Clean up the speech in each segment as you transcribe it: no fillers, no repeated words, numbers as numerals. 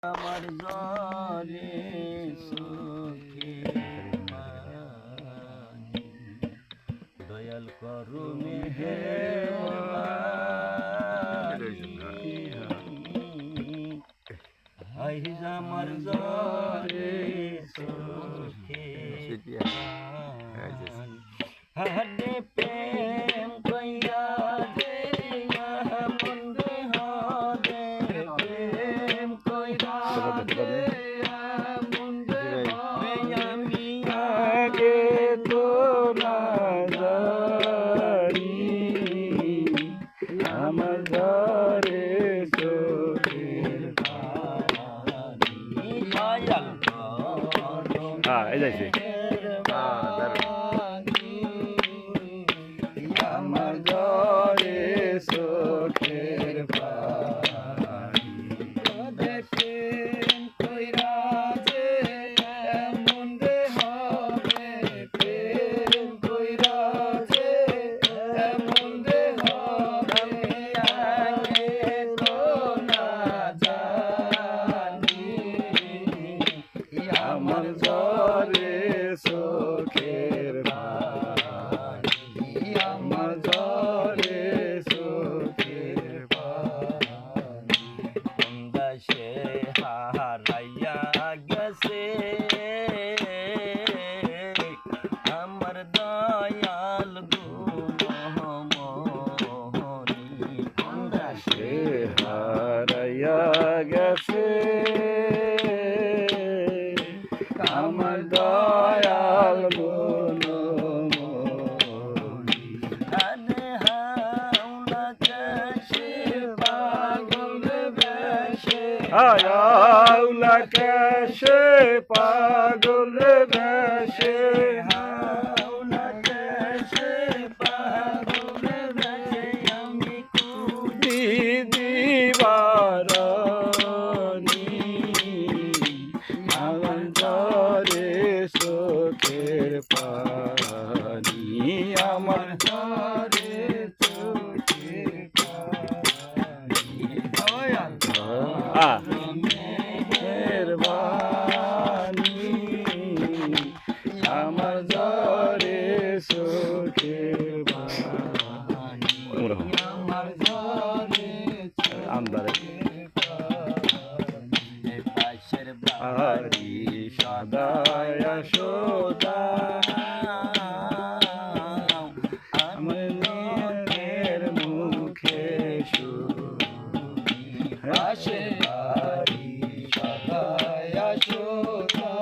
আমার জরে সুখে দয়াল করু মেহেরবানি আমার জরে সুখে হাডে প্রেম কইয়া দে মন্দে হবে প্রেম কইয়া দে মন্দে হবে আমি আগে তো না জানি আমার ঘরে চোখের পানি দয়াল এই যাইছে আমার ঘরে চোখের পানি প্রেম কইরা যে মন্দে হবে প্রেম কইরা যে মন্দে হবে আগে তো না জানি আমার ঘরে চোখের পানি আমার ঘরে চোখের পানি দেশে হারাইয়া গেছে আমার দয়াল গুণমনি দেশে হারাইয়া গেছে আমার দয়াল গুণমনি আরে হাওলা কেশে পাগল বেশে হাওলা কেশে পাগল বেশে হাওলা কেশে পাগল বেশে আমি কুদি দিবারনি আমার ঘরে চোখের পানি আমার ঘরে চোখের পানি মেহেরবানি আমার ঘরে চোখের পানি আমার ঘরে চোখের পানি পাশের বাড়ি সদায় সোদা আমার মেয়ের মুখে শুনি পাশের বাড়ি সদায় সোদা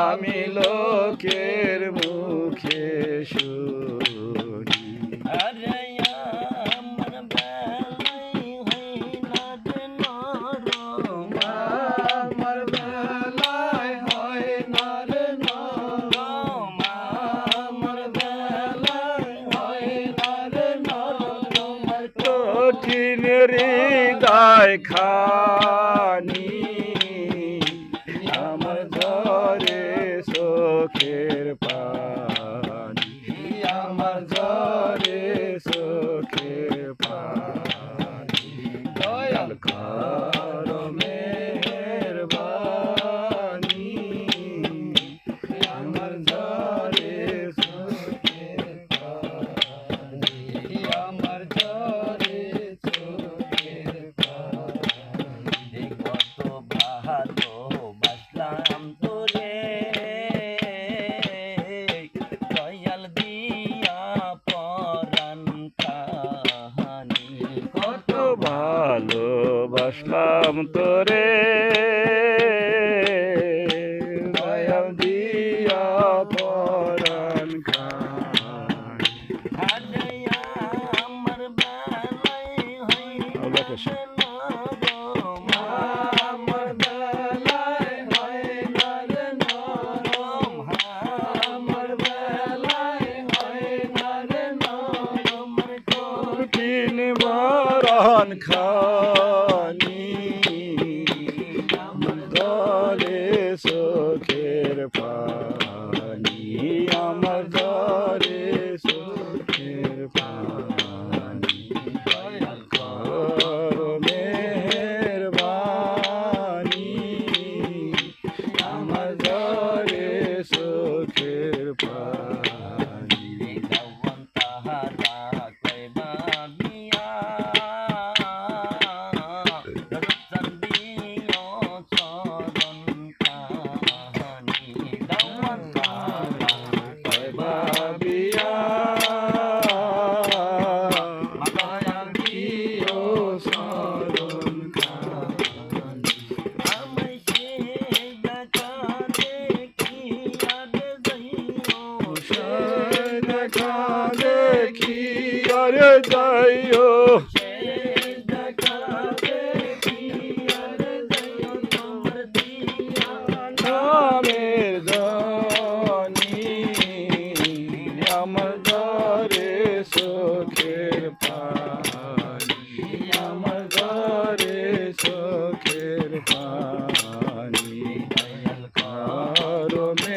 আমি লোকের মুখে শুনি আরে আমার বেলাই হয় না দেন আমার বেলাই হয় না রে নরম আমার বেলাই হয় না রে নরম কঠিন হৃদয় খানি আমার ঘরে চোখের পানি আমার ঘরে চোখের পানি দয়াল করো মেহেরবানি আমার ঘরে চোখের পানি আমার ঘরে চোখের পানি কত ভালোবাসলাম তোরে দয়াল দিয়া পরাণ কাহানি কত ভালোবাসলাম তোরে দয়াল দিয়া পরাণ কাহানি আরে আমার বেলাই হয় না নরম আমার বেলাই হয় না রে নরম আমার বেলাই হয় না রে নরম কঠিন মরণ খানি আমার ঘরে চোখের পানি আমার ঘরে চোখের পানি দয়াল করো তুমি